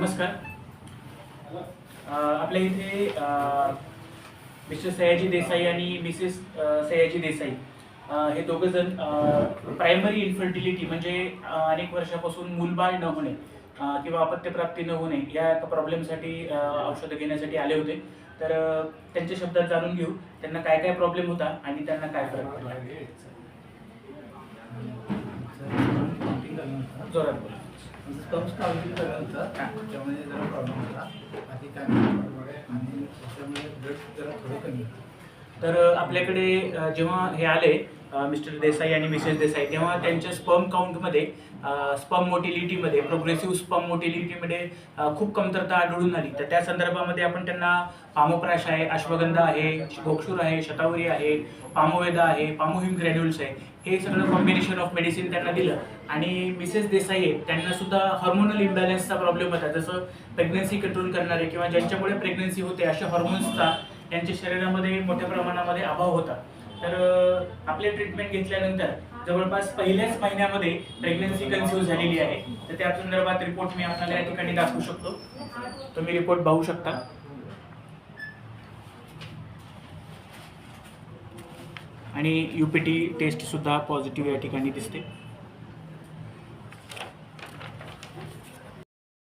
नमस्कार. आपल्या इथे मिस्टर सयाजी देसाई आणि मिसेस सयाजी देसाई हे दोघं जण प्रायमरी इन्फर्टिलिटी म्हणजे अनेक वर्षापासून मूलबाळ न होणे किंवा अपत्यप्राप्ती न होणे या प्रॉब्लेमसाठी औषधं घेण्यासाठी आले होते. तर त्यांच्या शब्दात जाणून घेऊ त्यांना काय काय प्रॉब्लेम होता आणि त्यांना काय फरक पडला. जोरात बोला. स्पर्म्स काउंटिंग झालं होतं त्याच्यामध्ये जरा प्रॉब्लेम होता. बाकी काय नाही आणि त्याच्यामुळे ब्लड जरा थोडं कमी होतं. तर आपल्याकडे जेव्हा हे आले मिस्टर देसाई आणि मिसेस देसाई तेव्हा त्यांच्या स्पर्म काउंटमध्ये स्पर्म मोटिलिटीमध्ये प्रोग्रेसिव्ह स्पर्म मोटिलिटीमध्ये खूप कमतरता आढळून आली. तर त्या संदर्भामध्ये आपण त्यांना पामोप्राश आहे, अश्वगंधा आहे, गोक्षूर आहे, शतावरी आहे, पामोवेदा आहे, पामोहिम ग्रॅन्युल्स आहे, हे सगळं कॉम्बिनेशन ऑफ मेडिसिन त्यांना दिलं. आणि मिसेस देसाई आहे त्यांना सुद्धा हॉर्मोनल इम्बॅलन्सचा प्रॉब्लेम होता. जसं प्रेग्नन्सी कंट्रोल करणारे किंवा ज्यांच्यामुळे प्रेग्नन्सी होते अशा हॉर्मोन्सचा त्यांच्या शरीरामध्ये मोठ्या प्रमाणामध्ये अभाव होता. तर आपले ट्रीटमेंट घेतल्यानंतर जवळपास पहिल्याच महिन्यामध्ये प्रेग्नन्सी कन्सिव्ह झालेली आहे. तर त्या संदर्भात रिपोर्ट मी आपल्याला या ठिकाणी दाखवू शकतो. तुम्ही रिपोर्ट पाहू शकता. आणि UPT टेस्ट सुद्धा पॉझिटिव्ह या ठिकाणी दिसते.